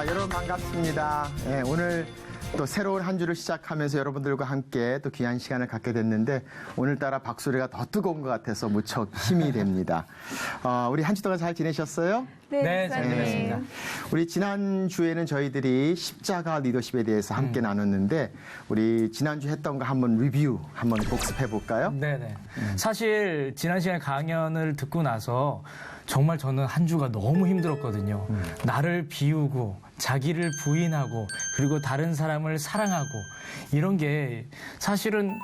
여러분 반갑습니다. 오늘 또 새로운 한 주를 시작하면서 여러분들과 함께 또 귀한 시간을 갖게 됐는데 오늘따라 박소리가 더 뜨거운 것 같아서 무척 힘이 됩니다. 우리 한 주 동안 잘 지내셨어요? 네, 잘 지냈습니다. 우리 지난주에는 저희들이 십자가 리더십에 대해서 함께 나눴는데 우리 지난주 했던 거 한번 리뷰 한번 복습해 볼까요? 네네. 사실 지난 시간에 강연을 듣고 나서 정말 저는 한 주가 너무 힘들었거든요. 나를 비우고 자기를 부인하고 그리고 다른 사람을 사랑하고 이런 게 사실은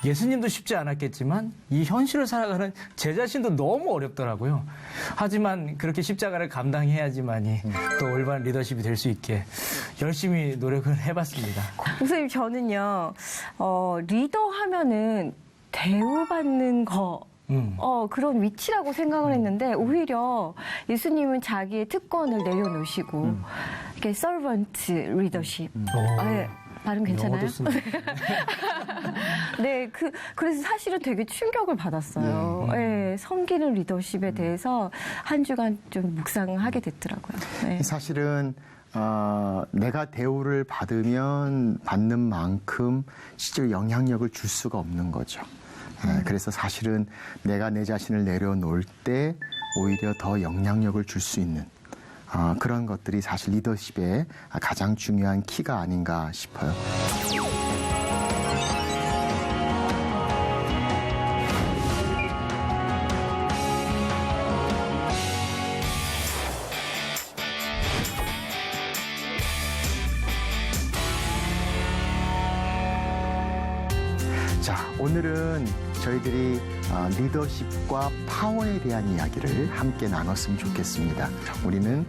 예수님도 쉽지 않았겠지만 이 현실을 살아가는 제 자신도 너무 어렵더라고요. 하지만 그렇게 십자가를 감당해야지만이 또 올바른 리더십이 될 수 있게 열심히 노력을 해봤습니다. 목사님, 저는요, 리더 하면은 대우받는 거, 그런 위치라고 생각을 했는데, 오히려 예수님은 자기의 특권을 내려놓으시고, 이렇게 서번트 리더십. 네, 발음 괜찮아요? 네, 그래서 사실은 되게 충격을 받았어요. 네, 섬기는 리더십에 대해서 한 주간 좀 묵상하게 됐더라고요. 네. 사실은 내가 대우를 받는 만큼 실제로 영향력을 줄 수가 없는 거죠. 그래서 사실은 내가 내 자신을 내려놓을 때 오히려 더 영향력을 줄 수 있는 그런 것들이 사실 리더십의 가장 중요한 키가 아닌가 싶어요. 자, 오늘은 저희들이 리더십과 파워에 대한 이야기를 함께 나눴으면 좋겠습니다. 우리는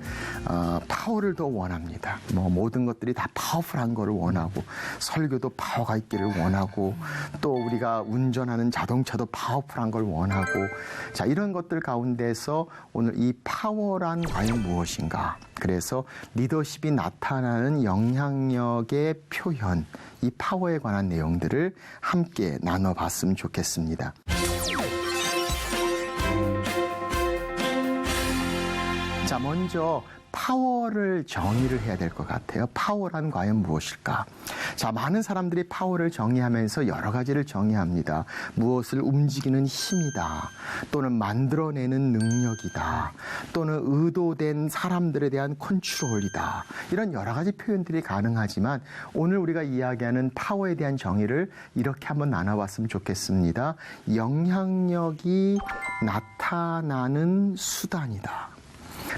파워를 더 원합니다. 모든 것들이 다 파워풀한 거를 원하고 설교도 파워가 있기를 원하고 또 우리가 운전하는 자동차도 파워풀한 걸 원하고 자, 이런 것들 가운데서 오늘 이 파워란 과연 무엇인가? 그래서 리더십이 나타나는 영향력의 표현, 이 파워에 관한 내용들을 함께 나눠봤으면 좋겠습니다. 자, 먼저 파워를 정의를 해야 될 것 같아요. 파워란 과연 무엇일까? 자, 많은 사람들이 파워를 정의하면서 여러 가지를 정의합니다. 무엇을 움직이는 힘이다. 또는 만들어내는 능력이다. 또는 의도된 사람들에 대한 컨트롤이다. 이런 여러 가지 표현들이 가능하지만 오늘 우리가 이야기하는 파워에 대한 정의를 이렇게 한번 나눠봤으면 좋겠습니다. 영향력이 나타나는 수단이다.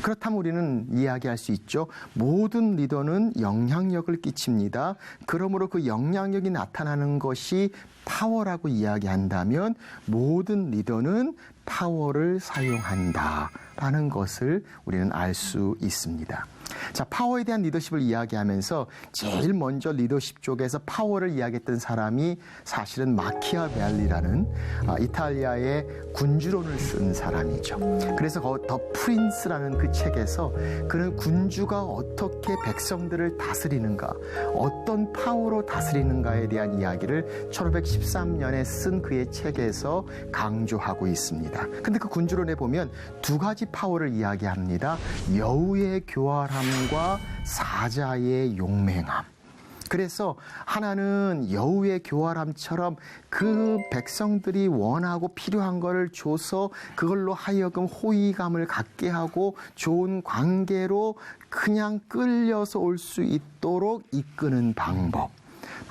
그렇다면 우리는 이야기할 수 있죠. 모든 리더는 영향력을 끼칩니다. 그러므로 그 영향력이 나타나는 것이 파워라고 이야기한다면 모든 리더는 파워를 사용한다라는 것을 우리는 알 수 있습니다. 자, 파워에 대한 리더십을 이야기하면서 제일 먼저 리더십 쪽에서 파워를 이야기했던 사람이 사실은 마키아벨리라는 이탈리아의 군주론을 쓴 사람이죠. 그래서 더 프린스라는 그 책에서 그는 군주가 어떻게 백성들을 다스리는가, 어떤 파워로 다스리는가에 대한 이야기를 1513년에 쓴 그의 책에서 강조하고 있습니다. 근데 그 군주론에 보면 두 가지 파워를 이야기합니다. 여우의 교활함과 사자의 용맹함. 그래서 하나는 여우의 교활함처럼 그 백성들이 원하고 필요한 것을 줘서 그걸로 하여금 호의감을 갖게 하고 좋은 관계로 그냥 끌려서 올 수 있도록 이끄는 방법.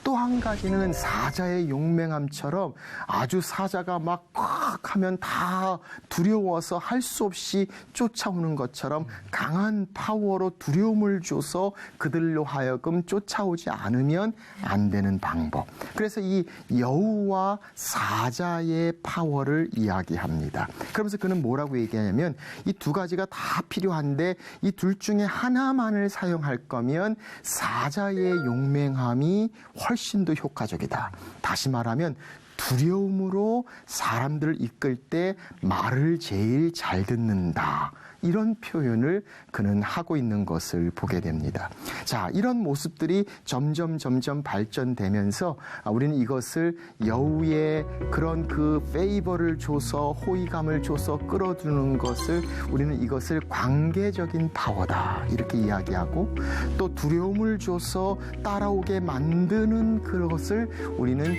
또 한 가지는 사자의 용맹함처럼 아주 사자가 막 꽉 하면 다 두려워서 할 수 없이 쫓아오는 것처럼 강한 파워로 두려움을 줘서 그들로 하여금 쫓아오지 않으면 안 되는 방법. 그래서 이 여우와 사자의 파워를 이야기합니다. 그러면서 그는 뭐라고 얘기하냐면 이 두 가지가 다 필요한데 이 둘 중에 하나만을 사용할 거면 사자의 용맹함이 훨씬 더 효과적이다. 다시 말하면 두려움으로 사람들을 이끌 때 말을 제일 잘 듣는다. 이런 표현을 그는 하고 있는 것을 보게 됩니다. 자, 이런 모습들이 점점 발전되면서 우리는 이것을 여우의 그런 그 페이버를 줘서 호의감을 줘서 끌어주는 것을 우리는 이것을 관계적인 파워다 이렇게 이야기하고, 또 두려움을 줘서 따라오게 만드는 그것을 우리는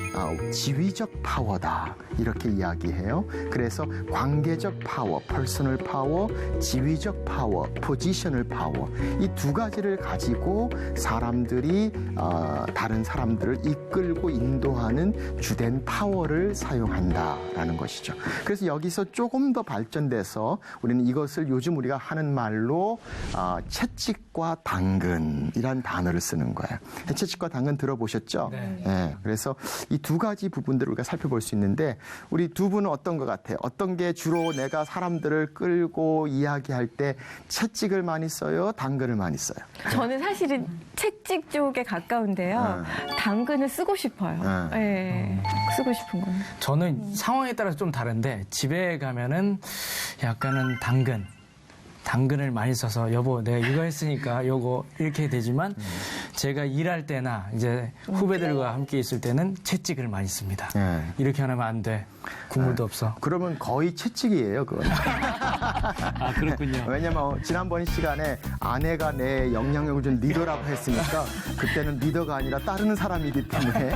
지위적 파워다 이렇게 이야기해요. 그래서 관계적 파워, 퍼스널 파워, 지위적 파워, 포지셔널 파워, 이 두 가지를 가지고 사람들이 다른 사람들을 이끌고 인도하는 주된 파워를 사용한다라는 것이죠. 그래서 여기서 조금 더 발전돼서 우리는 이것을 요즘 우리가 하는 말로 채찍과 당근이란 단어를 쓰는 거예요. 채찍과 당근 들어보셨죠? 네. 네. 그래서 이 두 가지 부분들을 우리가 살펴볼 수 있는데, 우리 두 분은 어떤 것 같아요? 어떤 게 주로 내가 사람들을 끌고 이야기할 때 채찍을 많이 써요? 당근을 많이 써요? 저는 사실은 채찍 쪽에 가까운데요. 당근을 쓰고 싶어요. 네, 쓰고 싶은 건. 저는 상황에 따라서 좀 다른데, 집에 가면은 약간은 당근을 많이 써서 여보 내가 이거 했으니까 요거 이렇게 되지만, 제가 일할 때나 이제 후배들과 함께 있을 때는 채찍을 많이 씁니다. 이렇게 하면 안 돼. 국물도 없어. 그러면 거의 채찍이에요, 그건. 아, 그렇군요. 왜냐면 지난번 시간에 아내가 내 영향력을 준 리더라고 했으니까 그때는 리더가 아니라 따르는 사람이기 때문에.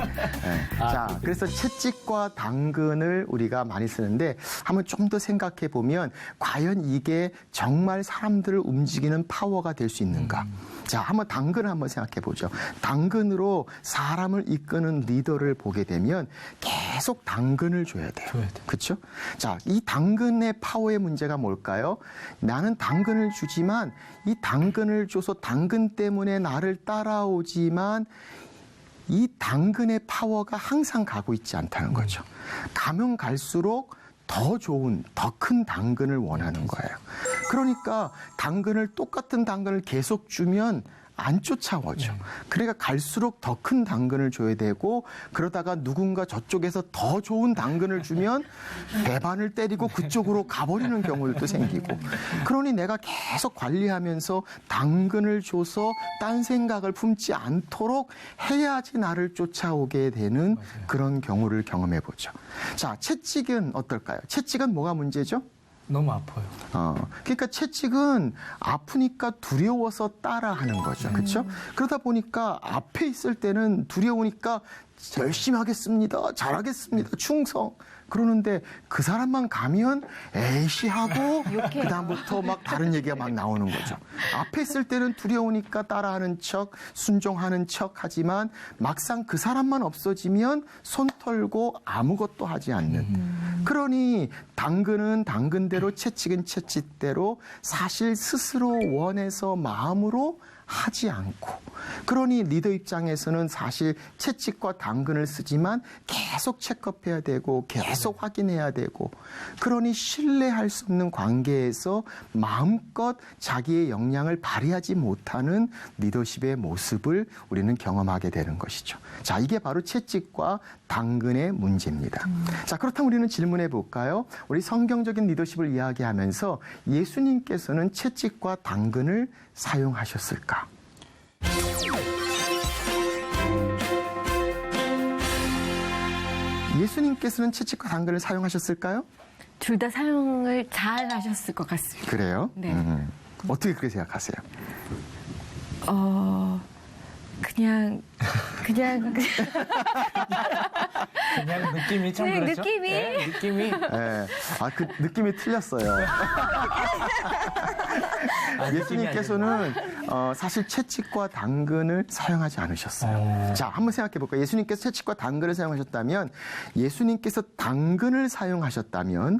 자, 그래서 채찍과 당근을 우리가 많이 쓰는데, 한번 좀 더 생각해 보면 과연 이게 정말 사람들을 움직이는 파워가 될 수 있는가? 자, 한번 당근을 한번 생각해 보죠. 당근으로 사람을 이끄는 리더를 보게 되면 계속 당근을 줘야 돼요. 그렇죠? 자, 이 당근의 파워의 문제가 뭘까요? 나는 당근을 주지만 이 당근을 줘서 당근 때문에 나를 따라오지만 이 당근의 파워가 항상 가고 있지 않다는 거죠. 가면 갈수록 더 좋은, 더 큰 당근을 원하는 거예요. 그러니까 똑같은 당근을 계속 주면 안 쫓아오죠. 그러니까 갈수록 더 큰 당근을 줘야 되고, 그러다가 누군가 저쪽에서 더 좋은 당근을 주면 배반을 때리고 그쪽으로 가버리는 경우도 생기고, 그러니 내가 계속 관리하면서 당근을 줘서 딴 생각을 품지 않도록 해야지 나를 쫓아오게 되는 그런 경우를 경험해 보죠. 자, 채찍은 어떨까요? 채찍은 뭐가 문제죠? 너무 아파요. 그러니까 채찍은 아프니까 두려워서 따라하는 거죠. 그렇죠? 그러다 보니까 앞에 있을 때는 두려우니까 열심히 하겠습니다. 잘하겠습니다. 충성. 그러는데 그 사람만 가면 에이씨 하고 그다음부터 막 다른 얘기가 막 나오는 거죠. 앞에 있을 때는 두려우니까 따라하는 척, 순종하는 척 하지만 막상 그 사람만 없어지면 손 털고 아무것도 하지 않는. 그러니 당근은 당근대로, 채찍은 채찍대로 사실 스스로 원해서 마음으로 하지 않고, 그러니 리더 입장에서는 사실 채찍과 당근을 쓰지만 계속 체크업해야 되고 계속 확인해야 되고, 그러니 신뢰할 수 없는 관계에서 마음껏 자기의 역량을 발휘하지 못하는 리더십의 모습을 우리는 경험하게 되는 것이죠. 자, 이게 바로 채찍과 당근의 문제입니다. 자, 그렇다면 우리는 질문해 볼까요? 우리 성경적인 리더십을 이야기하면서 예수님께서는 채찍과 당근을 사용하셨을까? 예수님께서는 채찍과 당근을 사용하셨을까요? 둘 다 사용을 잘 하셨을 것 같습니다. 그래요? 네. 어떻게 그렇게 생각하세요? 그냥 느낌이 참 그냥 그렇죠? 느낌이? 네, 느낌이. 네. 그 느낌이 틀렸어요. 예수님께서는 사실 채찍과 당근을 사용하지 않으셨어요. 자, 한번 생각해 볼까요? 예수님께서 채찍과 당근을 사용하셨다면, 예수님께서 당근을 사용하셨다면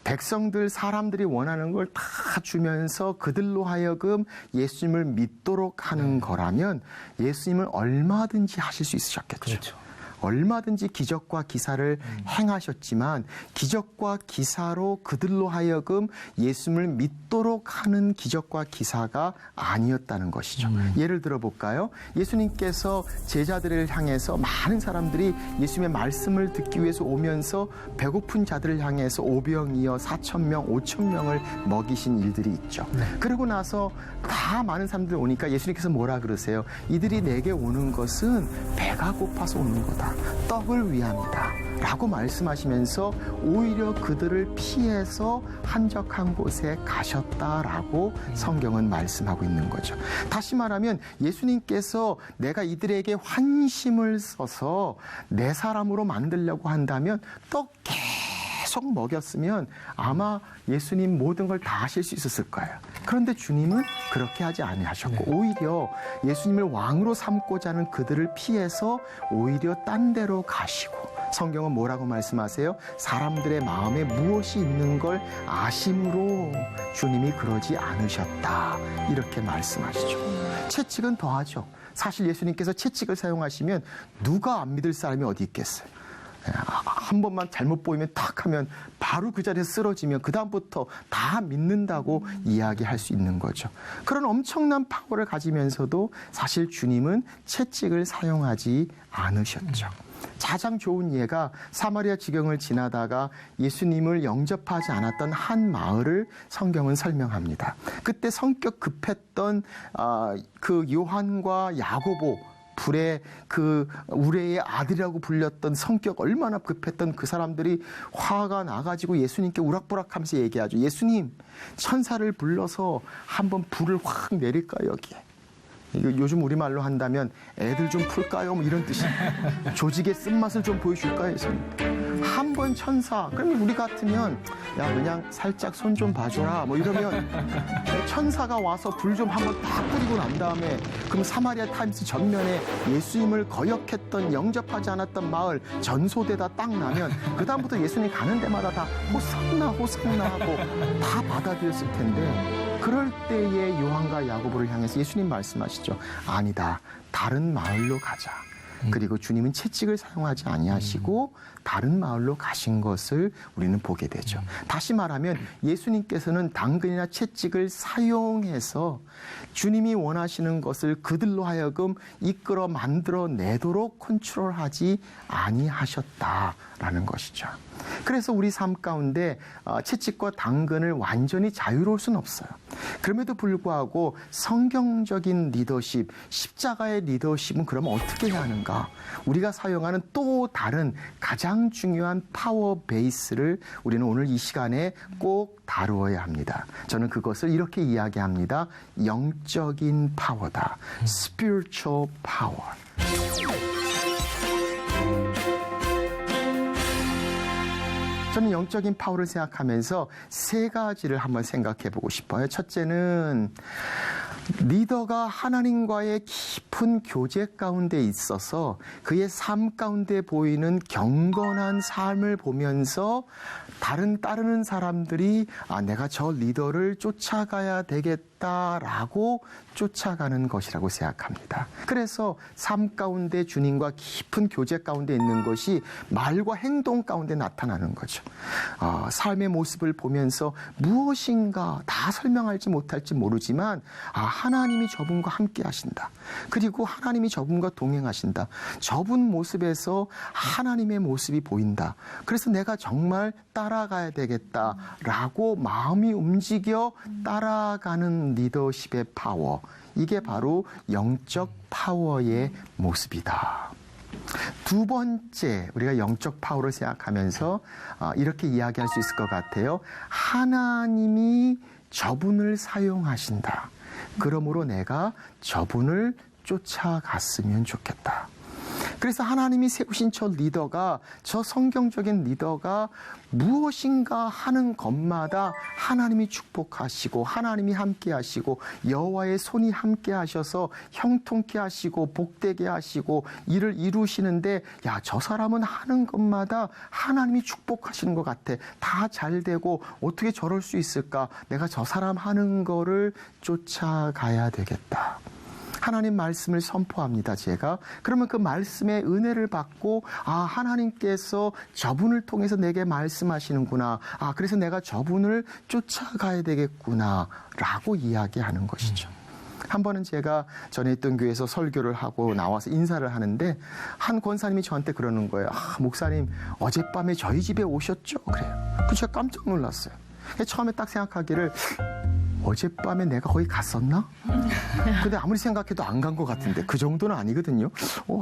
백성들, 사람들이 원하는 걸 다 주면서 그들로 하여금 예수님을 믿도록 하는 거라면 예수님은 얼마든지 하실 수 있으셨겠죠. 그렇죠. 얼마든지 기적과 기사를 행하셨지만 기적과 기사로 그들로 하여금 예수님을 믿도록 하는 기적과 기사가 아니었다는 것이죠. 예를 들어 볼까요? 예수님께서 제자들을 향해서 많은 사람들이 예수님의 말씀을 듣기 위해서 오면서 배고픈 자들을 향해서 오병이어 4,000명, 5,000명을 먹이신 일들이 있죠. 그러고 나서 다 많은 사람들이 오니까 예수님께서 뭐라 그러세요? 이들이 내게 오는 것은 배가 고파서 오는 거다. 떡을 위함이다. 라고 말씀하시면서 오히려 그들을 피해서 한적한 곳에 가셨다라고 성경은 말씀하고 있는 거죠. 다시 말하면 예수님께서 내가 이들에게 환심을 써서 내 사람으로 만들려고 한다면 떡 계속 먹였으면 아마 예수님 모든 걸 다 하실 수 있었을 거예요. 그런데 주님은 그렇게 하지 아니하셨고 오히려 예수님을 왕으로 삼고자 하는 그들을 피해서 오히려 딴 데로 가시고 성경은 뭐라고 말씀하세요? 사람들의 마음에 무엇이 있는 걸 아심으로 주님이 그러지 않으셨다. 이렇게 말씀하시죠. 채찍은 더하죠. 사실 예수님께서 채찍을 사용하시면 누가 안 믿을 사람이 어디 있겠어요? 한 번만 잘못 보이면 탁 하면 바로 그 자리에서 쓰러지면 그다음부터 다 믿는다고 이야기할 수 있는 거죠. 그런 엄청난 파워를 가지면서도 사실 주님은 채찍을 사용하지 않으셨죠. 가장 좋은 예가 사마리아 지경을 지나다가 예수님을 영접하지 않았던 한 마을을 성경은 설명합니다. 그때 성격 급했던 그 요한과 야고보 불의 그 우레의 아들이라고 불렸던 성격 얼마나 급했던 그 사람들이 화가 나가지고 예수님께 우락부락하면서 얘기하죠. 예수님, 천사를 불러서 한번 불을 확 내릴까요 여기에? 이거 요즘 우리말로 한다면 애들 좀 풀까요? 뭐 이런 뜻이. 조직의 쓴맛을 좀 보여줄까요? 한 번 천사. 그러면 우리 같으면 야 그냥 살짝 손 좀 봐줘라. 뭐 이러면 천사가 와서 불 좀 한번 딱 뿌리고 난 다음에 그럼 사마리아 타임스 전면에 예수님을 거역했던 영접하지 않았던 마을 전소대다 딱 나면 그 다음부터 예수님 가는 데마다 다 호산나 호산나 하고 다 받아들였을 텐데 그럴 때에 요한과 야고보를 향해서 예수님 말씀하시죠. 아니다. 다른 마을로 가자. 그리고 주님은 채찍을 사용하지 아니하시고 다른 마을로 가신 것을 우리는 보게 되죠. 다시 말하면 예수님께서는 당근이나 채찍을 사용해서 주님이 원하시는 것을 그들로 하여금 이끌어 만들어내도록 컨트롤하지 아니하셨다라는 것이죠. 그래서 우리 삶 가운데 채찍과 당근을 완전히 자유로울 수는 없어요. 그럼에도 불구하고 성경적인 리더십, 십자가의 리더십은 그러면 어떻게 해야 하는가? 우리가 사용하는 또 다른 가장 중요한 파워 베이스를 우리는 오늘 이 시간에 꼭 다루어야 합니다. 저는 그것을 이렇게 이야기합니다. 영적인 파워다. Spiritual power. 저는 영적인 파워를 생각하면서 세 가지를 한번 생각해 보고 싶어요. 첫째는 리더가 하나님과의 깊은 교제 가운데 있어서 그의 삶 가운데 보이는 경건한 삶을 보면서 따르는 사람들이 내가 저 리더를 쫓아가야 되겠다라고 쫓아가는 것이라고 생각합니다. 그래서 삶 가운데 주님과 깊은 교제 가운데 있는 것이 말과 행동 가운데 나타나는 거죠. 삶의 모습을 보면서 무엇인가 다 설명할지 못할지 모르지만 하나님이 저분과 함께 하신다. 그리고 하나님이 저분과 동행하신다. 저분 모습에서 하나님의 모습이 보인다. 그래서 내가 정말 따라가야 되겠다라고 마음이 움직여 따라가는 리더십의 파워. 이게 바로 영적 파워의 모습이다. 두 번째, 우리가 영적 파워를 생각하면서 이렇게 이야기할 수 있을 것 같아요. 하나님이 저분을 사용하신다. 그러므로 내가 저분을 쫓아갔으면 좋겠다. 그래서 하나님이 세우신 저 리더가, 저 성경적인 리더가 무엇인가 하는 것마다 하나님이 축복하시고 하나님이 함께 하시고 여호와의 손이 함께 하셔서 형통케 하시고 복되게 하시고 일을 이루시는데 저 사람은 하는 것마다 하나님이 축복하시는 것 같아. 다 잘 되고 어떻게 저럴 수 있을까? 내가 저 사람 하는 거를 쫓아가야 되겠다. 하나님 말씀을 선포합니다, 제가. 그러면 그 말씀의 은혜를 받고, 하나님께서 저분을 통해서 내게 말씀하시는구나. 그래서 내가 저분을 쫓아가야 되겠구나. 라고 이야기하는 것이죠. 한 번은 제가 전에 있던 교회에서 설교를 하고 나와서 인사를 하는데 한 권사님이 저한테 그러는 거예요. 목사님, 어젯밤에 저희 집에 오셨죠? 그래요. 그 제가 깜짝 놀랐어요. 처음에 딱 생각하기를 어젯밤에 내가 거기 갔었나? 근데 아무리 생각해도 안 간 것 같은데 그 정도는 아니거든요.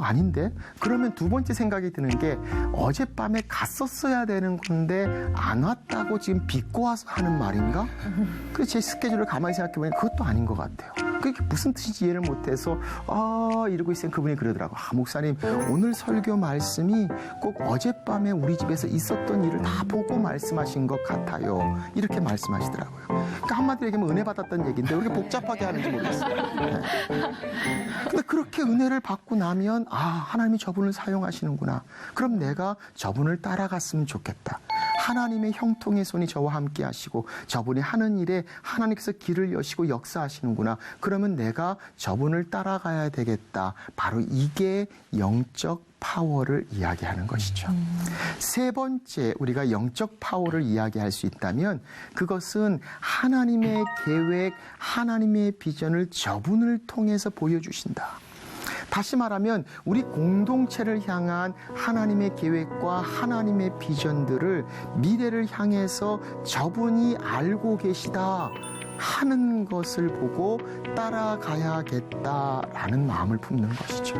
아닌데? 그러면 두 번째 생각이 드는 게 어젯밤에 갔었어야 되는 건데 안 왔다고 지금 비꼬 와서 하는 말인가? 그 제 스케줄을 가만히 생각해보니 그것도 아닌 것 같아요. 그게 무슨 뜻인지 이해를 못해서 이러고 있으면 그분이 그러더라고요. 목사님, 오늘 설교 말씀이 꼭 어젯밤에 우리 집에서 있었던 일을 다 보고 말씀하신 것 같아요. 이렇게 말씀하시더라고요. 그러니까 한마디로 얘기하면 은혜 받았다는 얘기인데 왜 이렇게 복잡하게 하는지 모르겠어요. 네. 근데 그렇게 은혜를 받고 나면 하나님이 저분을 사용하시는구나. 그럼 내가 저분을 따라갔으면 좋겠다. 하나님의 형통의 손이 저와 함께 하시고 저분이 하는 일에 하나님께서 길을 여시고 역사하시는구나. 그러면 내가 저분을 따라가야 되겠다. 바로 이게 영적 파워를 이야기하는 것이죠. 세 번째, 우리가 영적 파워를 이야기할 수 있다면 그것은 하나님의 계획, 하나님의 비전을 저분을 통해서 보여주신다. 다시 말하면 우리 공동체를 향한 하나님의 계획과 하나님의 비전들을 미래를 향해서 저분이 알고 계시다 하는 것을 보고 따라가야겠다라는 마음을 품는 것이죠.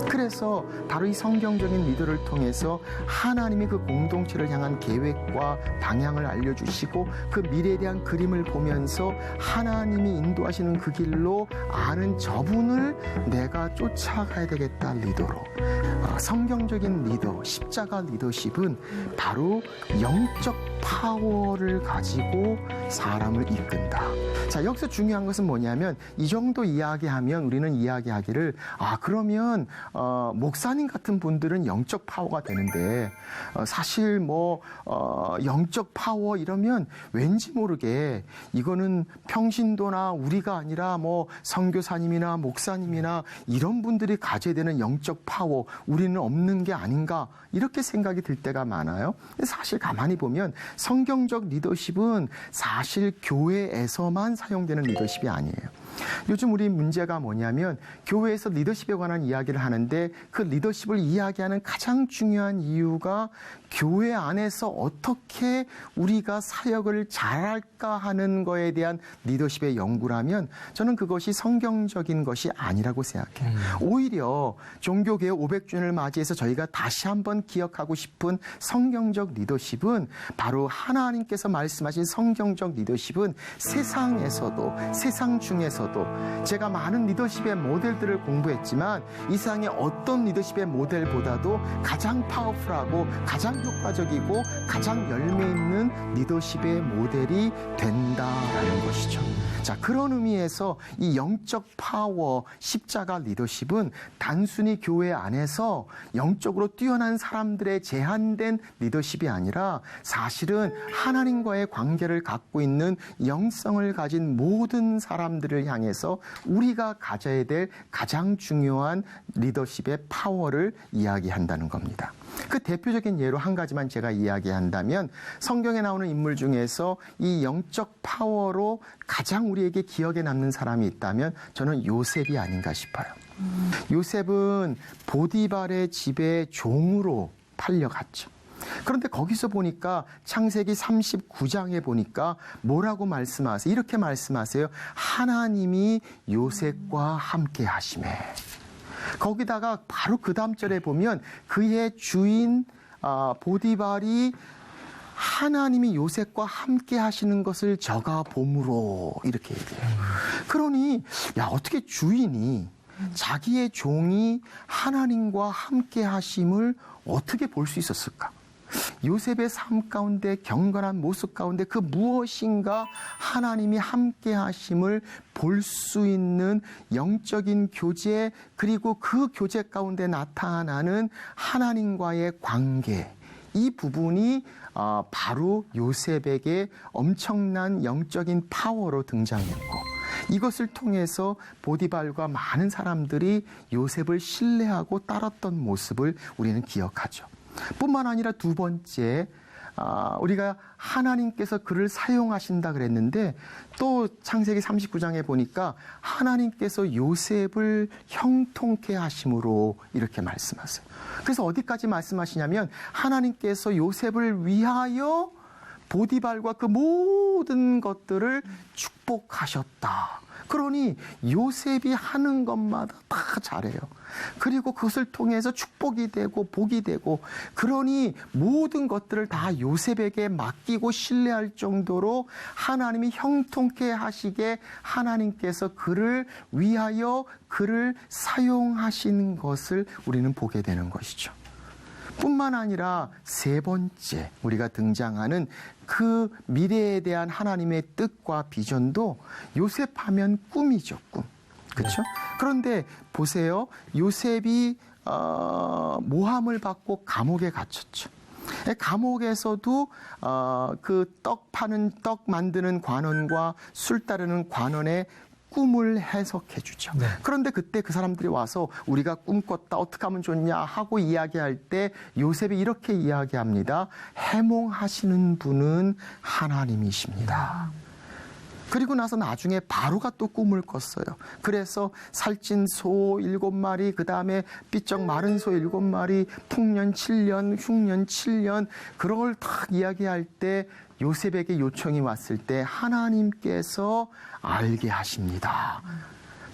그래서 바로 이 성경적인 리더를 통해서 하나님이 그 공동체를 향한 계획과 방향을 알려주시고 그 미래에 대한 그림을 보면서 하나님이 인도하시는 그 길로 아는 저분을 내가 쫓아가야 되겠다 리더로. 성경적인 리더, 십자가 리더십은 바로 영적 파워를 가지고 사람을 이끈다. 자, 여기서 중요한 것은 뭐냐면 이 정도 이야기하면 우리는 이야기하기를 그러면 목사님 같은 분들은 영적 파워가 되는데 사실 영적 파워 이러면 왠지 모르게 이거는 평신도나 우리가 아니라 선교사님이나 목사님이나 이런 분들이 가져야 되는 영적 파워 우리는 없는 게 아닌가 이렇게 생각이 들 때가 많아요. 근데 사실 가만히 보면 성경적 리더십은 사실 교회에서만 사용되는 리더십이 아니에요. 요즘 우리 문제가 뭐냐면 교회에서 리더십에 관한 이야기를 하는데 그 리더십을 이야기하는 가장 중요한 이유가 교회 안에서 어떻게 우리가 사역을 잘할까 하는 거에 대한 리더십의 연구라면 저는 그것이 성경적인 것이 아니라고 생각해요. 오히려 종교개혁 500주년을 맞이해서 저희가 다시 한번 기억하고 싶은 성경적 리더십은 바로 하나님께서 말씀하신 성경적 리더십은 세상에서도 세상 중에서도 제가 많은 리더십의 모델들을 공부했지만 이 세상의 어떤 리더십의 모델보다도 가장 파워풀하고 가장 효과적이고 가장 열매 있는 리더십의 모델이 된다라는 것이죠. 자, 그런 의미에서 이 영적 파워 십자가 리더십은 단순히 교회 안에서 영적으로 뛰어난 사람들의 제한된 리더십이 아니라 사실은 하나님과의 관계를 갖고 있는 영성을 가진 모든 사람들을 향해서 우리가 가져야 될 가장 중요한 리더십의 파워를 이야기한다는 겁니다. 그 대표적인 예로 한 가지만 제가 이야기한다면 성경에 나오는 인물 중에서 이 영적 파워로 가장 우리에게 기억에 남는 사람이 있다면 저는 요셉이 아닌가 싶어요. 요셉은 보디발의 집에 종으로 팔려갔죠. 그런데 거기서 보니까 창세기 39장에 보니까 뭐라고 말씀하세요? 이렇게 말씀하세요. 하나님이 요셉과 함께 하시매. 거기다가 바로 그 다음 절에 보면 그의 주인 보디발이 하나님이 요셉과 함께 하시는 것을 저가 봄으로 이렇게 얘기해요. 그러니 어떻게 주인이 자기의 종이 하나님과 함께 하심을 어떻게 볼 수 있었을까? 요셉의 삶 가운데 경건한 모습 가운데 그 무엇인가 하나님이 함께 하심을 볼 수 있는 영적인 교제 그리고 그 교제 가운데 나타나는 하나님과의 관계 이 부분이 바로 요셉에게 엄청난 영적인 파워로 등장했고 이것을 통해서 보디발과 많은 사람들이 요셉을 신뢰하고 따랐던 모습을 우리는 기억하죠. 뿐만 아니라 두 번째, 우리가 하나님께서 그를 사용하신다 그랬는데 또 창세기 39장에 보니까 하나님께서 요셉을 형통케 하심으로 이렇게 말씀하세요. 그래서 어디까지 말씀하시냐면 하나님께서 요셉을 위하여 보디발과 그 모든 것들을 축복하셨다. 그러니 요셉이 하는 것마다 다 잘해요. 그리고 그것을 통해서 축복이 되고 복이 되고, 그러니 모든 것들을 다 요셉에게 맡기고 신뢰할 정도로 하나님이 형통케 하시게 하나님께서 그를 위하여 그를 사용하신 것을 우리는 보게 되는 것이죠. 뿐만 아니라 세 번째 우리가 등장하는 그 미래에 대한 하나님의 뜻과 비전도 요셉하면 꿈이죠, 꿈. 그렇죠? 그런데 보세요. 요셉이 모함을 받고 감옥에 갇혔죠. 감옥에서도 그 떡 만드는 관원과 술 따르는 관원의 꿈을 해석해 주죠. 네. 그런데 그때 그 사람들이 와서 우리가 꿈 꿨다, 어떻게 하면 좋냐 하고 이야기할 때 요셉이 이렇게 이야기합니다. 해몽하시는 분은 하나님이십니다. 그리고 나서 나중에 바로가 또 꿈을 꿨어요. 그래서 살찐 소 7마리, 그 다음에 삐쩍 마른 소 7마리, 풍년 7년, 흉년 7년, 그런 걸 딱 이야기할 때 요셉에게 요청이 왔을 때 하나님께서 알게 하십니다.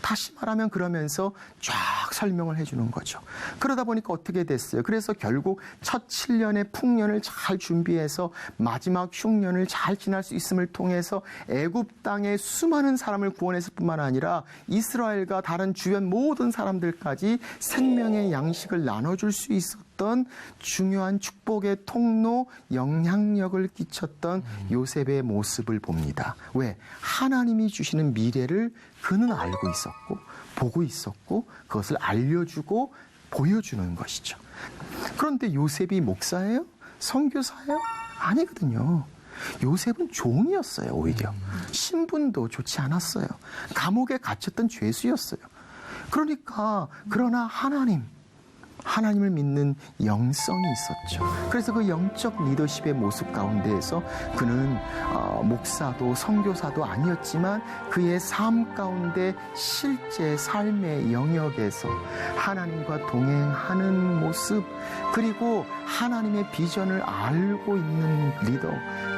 다시 말하면 그러면서 쫙 설명을 해주는 거죠. 그러다 보니까 어떻게 됐어요? 그래서 결국 첫 7년의 풍년을 잘 준비해서 마지막 흉년을 잘 지날 수 있음을 통해서 애굽 땅의 수많은 사람을 구원했을 뿐만 아니라 이스라엘과 다른 주변 모든 사람들까지 생명의 양식을 나눠줄 수 있었던 중요한 축복의 통로, 영향력을 끼쳤던 요셉의 모습을 봅니다. 왜? 하나님이 주시는 미래를 그는 알고 있었고 보고 있었고 그것을 알려주고 보여주는 것이죠. 그런데 요셉이 목사예요? 선교사예요? 아니거든요. 요셉은 종이었어요. 오히려 신분도 좋지 않았어요. 감옥에 갇혔던 죄수였어요. 그러나 하나님을 믿는 영성이 있었죠. 그래서 그 영적 리더십의 모습 가운데에서 그는 목사도 선교사도 아니었지만 그의 삶 가운데 실제 삶의 영역에서 하나님과 동행하는 모습, 그리고 하나님의 비전을 알고 있는 리더,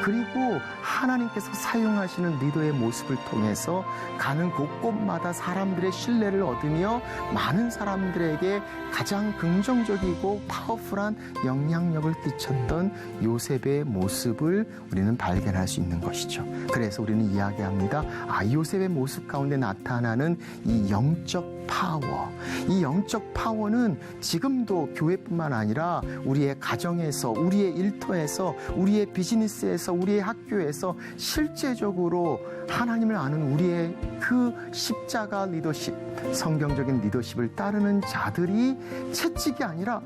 그리고 하나님께서 사용하시는 리더의 모습을 통해서 가는 곳곳마다 사람들의 신뢰를 얻으며 많은 사람들에게 가장 긍정적이고 파워풀한 영향력을 끼쳤던 요셉의 모습을 우리는 발견할 수 있는 것이죠. 그래서 우리는 이야기합니다. 요셉의 모습 가운데 나타나는 이 영적 파워. 이 영적 파워는 지금도 교회뿐만 아니라 우리의 가정에서, 우리의 일터에서, 우리의 비즈니스에서, 우리의 학교에서 실제적으로 하나님을 아는 우리의 그 십자가 리더십, 성경적인 리더십을 따르는 자들이 채찍이 아니라,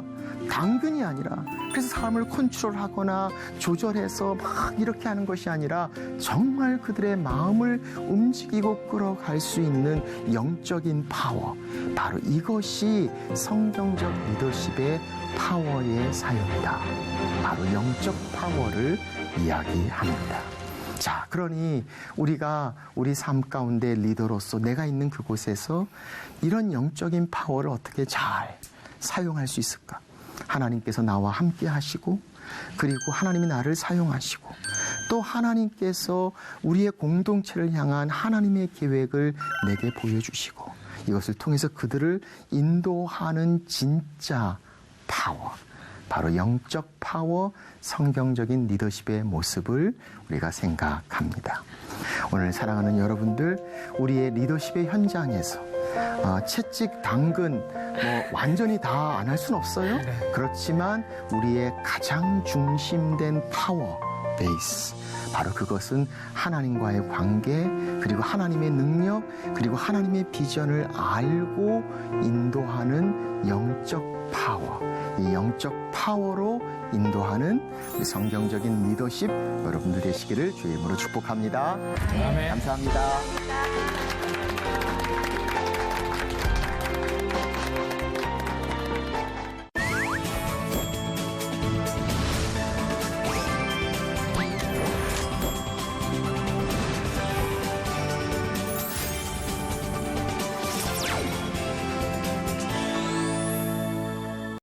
당근이 아니라, 그래서 사람을 컨트롤하거나 조절해서 막 이렇게 하는 것이 아니라 정말 그들의 마음을 움직이고 끌어갈 수 있는 영적인 파워, 바로 이것이 성경적 리더십의 파워의 사용이다. 바로 영적 파워를 이야기합니다. 자, 그러니 우리가 우리 삶 가운데 리더로서 내가 있는 그곳에서 이런 영적인 파워를 어떻게 잘 사용할 수 있을까? 하나님께서 나와 함께 하시고, 그리고 하나님이 나를 사용하시고, 또 하나님께서 우리의 공동체를 향한 하나님의 계획을 내게 보여주시고, 이것을 통해서 그들을 인도하는 진짜 파워, 바로 영적 파워, 성경적인 리더십의 모습을 우리가 생각합니다. 오늘 사랑하는 여러분들, 우리의 리더십의 현장에서 채찍, 당근, 완전히 다 안 할 수는 없어요. 그렇지만 우리의 가장 중심된 파워, 베이스, 바로 그것은 하나님과의 관계, 그리고 하나님의 능력, 그리고 하나님의 비전을 알고 인도하는 영적 파워, 이 영적 파워로 인도하는 성경적인 리더십 여러분들 되시기를 주의 이름으로 축복합니다. 아멘. 감사합니다.